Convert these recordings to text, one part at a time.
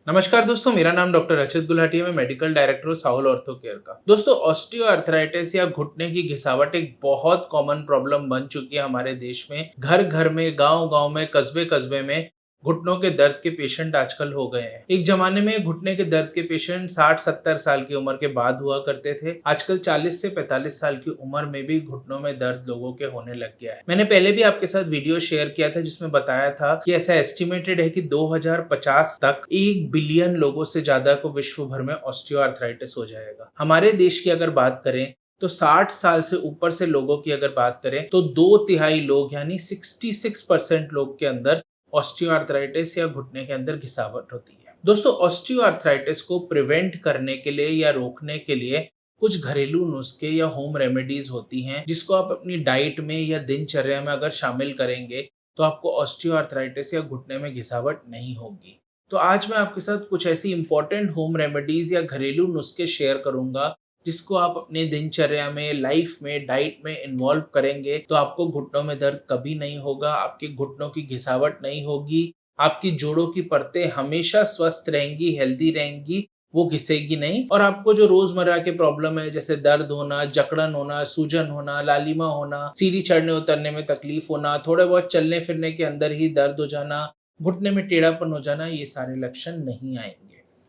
नमस्कार दोस्तों, मेरा नाम डॉक्टर अचित गुलाटी है। मैं मेडिकल डायरेक्टर हूँ साहुल ऑर्थो केयर का। दोस्तों, ऑस्टियोआर्थराइटिस या घुटने की घिसावट एक बहुत कॉमन प्रॉब्लम बन चुकी है हमारे देश में। घर घर में, गांव गांव में, कस्बे कस्बे में घुटनों के दर्द के पेशेंट आजकल हो गए हैं। एक जमाने में घुटने के दर्द के पेशेंट 60-70 साल की उम्र के बाद हुआ करते थे। आजकल 40 से 45 साल की उम्र में भी घुटनों में दर्द लोगों के होने लग गया है। मैंने पहले भी आपके साथ वीडियो शेयर किया था जिसमें बताया था कि ऐसा एस्टिमेटेड है कि 2050 तक 1 बिलियन लोगों से ज्यादा को विश्व भर में ऑस्टियोआर्थराइटिस हो जाएगा। हमारे देश की अगर बात करें तो 60 साल से ऊपर से लोगों की अगर बात करें तो 2/3 लोग यानी 66% लोग के अंदर ऑस्टियोआर्थराइटिस या घुटने के अंदर घिसावट होती है। दोस्तों, ऑस्टियोआर्थराइटिस को प्रिवेंट करने के लिए या रोकने के लिए कुछ घरेलू नुस्खे या होम रेमेडीज होती हैं जिसको आप अपनी डाइट में या दिनचर्या में अगर शामिल करेंगे तो आपको ऑस्टियोआर्थराइटिस या घुटने में घिसावट नहीं होगी। तो आज मैं आपके साथ कुछ ऐसी इंपॉर्टेंट होम रेमेडीज या घरेलू नुस्खे शेयर करूंगा जिसको आप अपने दिनचर्या में, लाइफ में, डाइट में इन्वॉल्व करेंगे तो आपको घुटनों में दर्द कभी नहीं होगा, आपके घुटनों की घिसावट नहीं होगी, आपकी जोड़ों की परतें हमेशा स्वस्थ रहेंगी, हेल्दी रहेंगी, वो घिसेगी नहीं। और आपको जो रोजमर्रा के प्रॉब्लम है जैसे दर्द होना, जकड़न होना, सूजन होना, लालिमा होना, सीढ़ी चढ़ने उतरने में तकलीफ होना, थोड़े बहुत चलने फिरने के अंदर ही दर्द हो जाना, घुटने में टेढ़ापन हो जाना, ये सारे लक्षण नहीं आएंगे।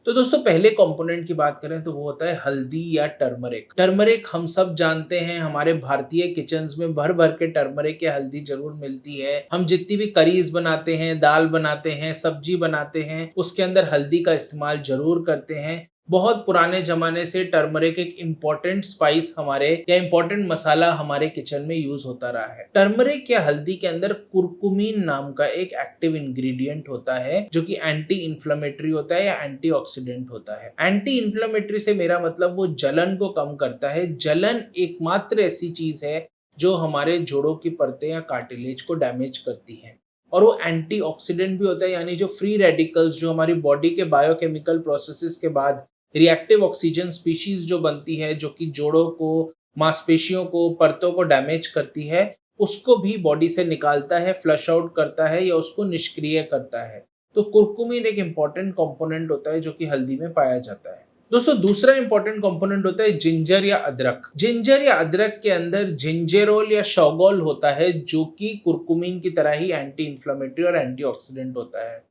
तो दोस्तों, पहले कंपोनेंट की बात करें तो वो होता है हल्दी या टर्मरिक। टर्मरिक हम सब जानते हैं, हमारे भारतीय किचन्स में भर भर के टर्मरिक या हल्दी जरूर मिलती है। हम जितनी भी करीज बनाते हैं, दाल बनाते हैं, सब्जी बनाते हैं, उसके अंदर हल्दी का इस्तेमाल जरूर करते हैं। बहुत पुराने जमाने से टर्मरिक एक इम्पोर्टेंट स्पाइस हमारे या इम्पोर्टेंट मसाला हमारे किचन में यूज होता रहा है। टर्मरिक या हल्दी के अंदर कुरकुमीन नाम का एक एक्टिव इंग्रेडिएंट होता है जो कि एंटी इंफ्लेमेटरी होता है या एंटीऑक्सीडेंट होता है। एंटी इंफ्लेमेटरी से मेरा मतलब वो जलन को कम करता है। जलन एकमात्र ऐसी चीज है जो हमारे जोड़ों की परतें या कार्टिलेज को डैमेज करती है। और वो एंटीऑक्सीडेंट भी होता है, यानी जो फ्री रेडिकल्स जो हमारी बॉडी के बायोकेमिकल प्रोसेसेस के बाद रिएक्टिव ऑक्सीजन स्पीशीज जो बनती है, जो कि जोड़ों को, मांसपेशियों को, परतों को डैमेज करती है, उसको भी बॉडी से निकालता है, फ्लश आउट करता है या उसको निष्क्रिय करता है। तो कुर्कुमिन एक इंपॉर्टेंट कंपोनेंट होता है जो कि हल्दी में पाया जाता है। दोस्तों, दूसरा इंपॉर्टेंट कंपोनेंट होता है जिंजर या अदरक। जिंजर या अदरक के अंदर जिंजेरोल या शॉगोल होता है जो कि कुर्कुमिन की तरह ही एंटी इंफ्लेमेटरी और एंटीऑक्सीडेंट होता है।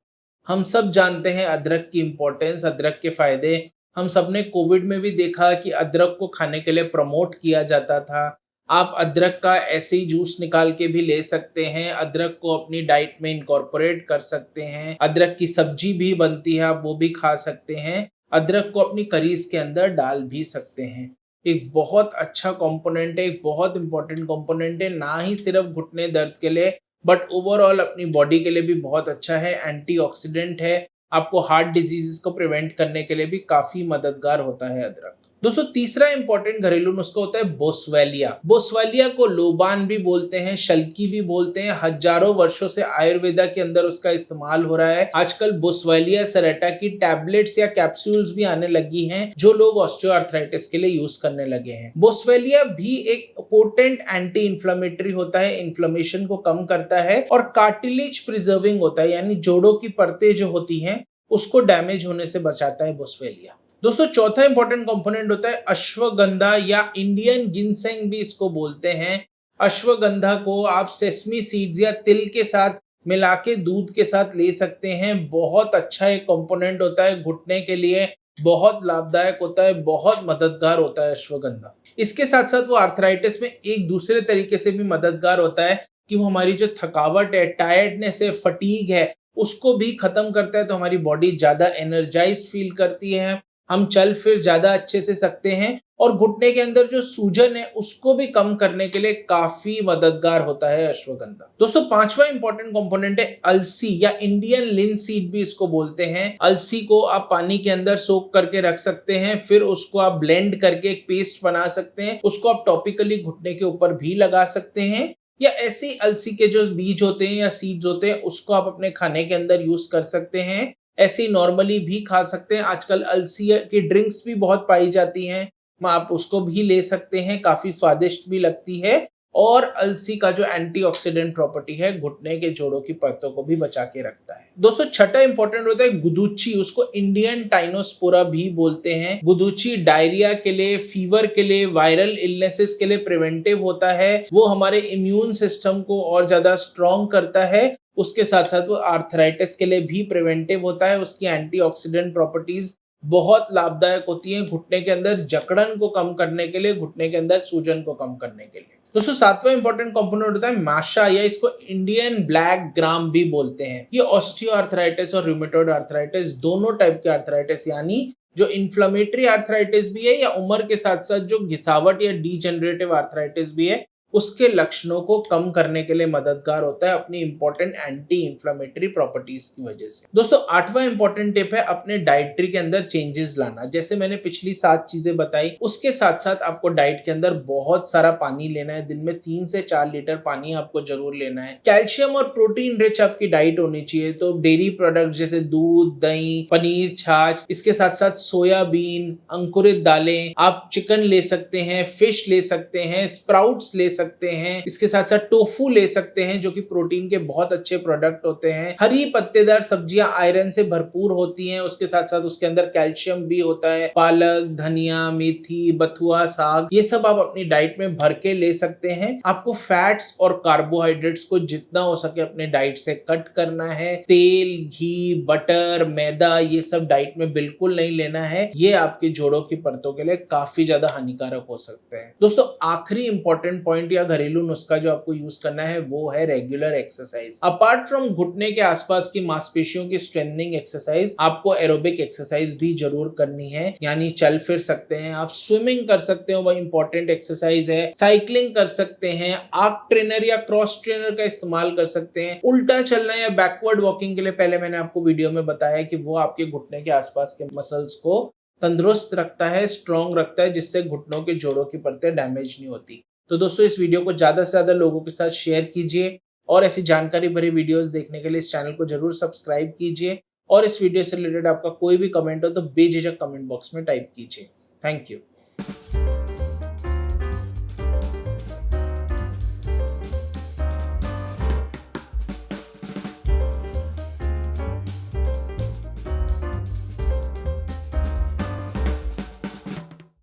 हम सब जानते हैं अदरक की इंपॉर्टेंस, अदरक के फायदे। हम सब ने कोविड में भी देखा कि अदरक को खाने के लिए प्रमोट किया जाता था। आप अदरक का ऐसे ही जूस निकाल के भी ले सकते हैं, अदरक को अपनी डाइट में इनकॉर्पोरेट कर सकते हैं, अदरक की सब्जी भी बनती है, आप वो भी खा सकते हैं, अदरक को अपनी करीज के अंदर डाल भी सकते हैं। एक बहुत अच्छा कंपोनेंट है, एक बहुत इंपॉर्टेंट कंपोनेंट है, ना ही सिर्फ घुटने दर्द के लिए बट ओवरऑल अपनी बॉडी के लिए भी बहुत अच्छा है, एंटीऑक्सीडेंट है, आपको हार्ट डिजीजेस को प्रिवेंट करने के लिए भी काफी मददगार होता है अदरक। दोस्तों, तीसरा इंपॉर्टेंट घरेलू नुस्खा होता है बोसवैलिया। बोसवैलिया को लोबान भी बोलते हैं, शल्की भी बोलते हैं। हजारों वर्षों से आयुर्वेदा के अंदर उसका इस्तेमाल हो रहा है। आजकल बोसवैलिया सेरेटा की टैबलेट्स या कैप्सूल्स भी आने लगी हैं जो लोग ऑस्टियोआर्थराइटिस के लिए यूज करने लगे हैं। बोसवैलिया भी एक पोटेंट एंटी इंफ्लेमेटरी होता है, इन्फ्लेमेशन को कम करता है और कार्टिलेज प्रिजर्विंग होता है, यानी जोड़ों की परतें जो होती हैं उसको डैमेज होने से बचाता है बोसवैलिया। दोस्तों, चौथा इंपॉर्टेंट कंपोनेंट होता है अश्वगंधा या इंडियन गिनसेंग भी इसको बोलते हैं। अश्वगंधा को आप सेसमी सीड्स या तिल के साथ मिला के दूध के साथ ले सकते हैं। बहुत अच्छा एक कंपोनेंट होता है घुटने के लिए, बहुत लाभदायक होता है, बहुत मददगार होता है अश्वगंधा। इसके साथ साथ वो आर्थराइटिस में एक दूसरे तरीके से भी मददगार होता है कि वो हमारी जो थकावट है, टायर्डनेस है, फटीग है, उसको भी खत्म करता है। तो हमारी बॉडी ज्यादा एनर्जाइज्ड फील करती है, हम चल फिर ज्यादा अच्छे से सकते हैं और घुटने के अंदर जो सूजन है उसको भी कम करने के लिए काफी मददगार होता है अश्वगंधा। दोस्तों, पांचवा इंपॉर्टेंट कंपोनेंट है अलसी या इंडियन लिनसीड भी इसको बोलते हैं। अलसी को आप पानी के अंदर सोक करके रख सकते हैं, फिर उसको आप ब्लेंड करके एक पेस्ट बना सकते हैं, उसको आप टॉपिकली घुटने के ऊपर भी लगा सकते हैं, या ऐसी अलसी के जो बीज होते हैं या सीड्स होते हैं उसको आप अपने खाने के अंदर यूज कर सकते हैं। ऐसे ही नॉर्मली भी खा सकते हैं। आजकल अलसी की ड्रिंक्स भी बहुत पाई जाती हैं, आप उसको भी ले सकते हैं, काफी स्वादिष्ट भी लगती है और अलसी का जो एंटीऑक्सीडेंट प्रॉपर्टी है घुटने के जोड़ों की परतों को भी बचा के रखता है। दोस्तों छठा इंपॉर्टेंट होता है गुदुची, उसको इंडियन टाइनोस्पोरा भी बोलते हैं। गुदुची डायरिया के लिए, फीवर के लिए, वायरल इलनेसेस के लिए प्रिवेंटिव होता है। वो हमारे इम्यून सिस्टम को और ज्यादा स्ट्रॉन्ग करता है। उसके साथ साथ वो आर्थराइटिस के लिए भी प्रिवेंटिव होता है। उसकी एंटीऑक्सीडेंट प्रॉपर्टीज बहुत लाभदायक होती हैं घुटने के अंदर जकड़न को कम करने के लिए, घुटने के अंदर सूजन को कम करने के लिए। दोस्तों सातवां इंपॉर्टेंट कंपोनेंट होता है माशा, या इसको इंडियन ब्लैक ग्राम भी बोलते हैं। ये ऑस्टियो आर्थराइटिस और रूमेटॉइड आर्थराइटिस दोनों टाइप के आर्थराइटिस, यानी जो इन्फ्लेमेटरी आर्थराइटिस भी है या उम्र के साथ साथ जो घिसावट या डीजेनरेटिव आर्थराइटिस भी है, उसके लक्षणों को कम करने के लिए मददगार होता है अपनी इंपॉर्टेंट एंटी इंफ्लेमेटरी प्रॉपर्टीज की वजह से। दोस्तों आठवां इंपॉर्टेंट टिप है अपने डाइटरी के अंदर चेंजेस लाना। जैसे मैंने पिछली 7 चीजें बताई, उसके साथ साथ आपको डाइट के अंदर बहुत सारा पानी लेना है। दिन में 3 से 4 लीटर पानी आपको जरूर लेना है। कैल्शियम और प्रोटीन रिच आपकी डाइट होनी चाहिए, तो डेयरी प्रोडक्ट जैसे दूध, दही, पनीर, छाछ, इसके साथ साथ सोयाबीन, अंकुरित दालें, आप चिकन ले सकते हैं, फिश ले सकते हैं, स्प्राउट्स ले सकते हैं, इसके साथ साथ टोफू ले सकते हैं जो कि प्रोटीन के बहुत अच्छे प्रोडक्ट होते हैं। हरी पत्तेदार सब्जियां आयरन से भरपूर होती हैं, उसके साथ साथ उसके अंदर कैल्शियम भी होता है। पालक, धनिया, मेथी, बथुआ, साग, ये सब आप अपनी डाइट में भर के ले सकते हैं। आपको फैट्स और कार्बोहाइड्रेट्स को जितना हो सके अपने डाइट से कट करना है। तेल, घी, बटर, मैदा, ये सब डाइट में बिल्कुल नहीं लेना है। ये आपके जोड़ों की परतों के लिए काफी ज्यादा हानिकारक हो सकते हैं। दोस्तों आखिरी इंपॉर्टेंट पॉइंट या घरेलू नुस्खा जो आपको यूज करना है वो है रेगुलर एक्सरसाइज। अपार्ट फ्रॉम घुटने के आसपास की मांसपेशियों की स्ट्रेंथनिंग एक्सरसाइज, आपको एरोबिक एक्सरसाइज भी जरूर करनी है, यानी चल फिर सकते हैं आप, स्विमिंग कर सकते हो, वह इंपॉर्टेंट एक्सरसाइज है, साइकिलिंग कर सकते हैं आप, ट्रेनर या क्रॉस ट्रेनर का इस्तेमाल कर सकते हैं। उल्टा चलना या बैकवर्ड वॉकिंग के लिए पहले मैंने आपको वीडियो में बताया कि वो आपके घुटने के आसपास के मसल्स को तंदुरुस्त रखता है, स्ट्रॉन्ग रखता है, जिससे घुटनों के जोड़ों की परतें डैमेज नहीं होती। तो दोस्तों इस वीडियो को ज्यादा से ज्यादा लोगों के साथ शेयर कीजिए और ऐसी जानकारी भरी वीडियोस देखने के लिए इस चैनल को जरूर सब्सक्राइब कीजिए। और इस वीडियो से रिलेटेड आपका कोई भी कमेंट हो तो बेझिझक कमेंट बॉक्स में टाइप कीजिए। Thank you.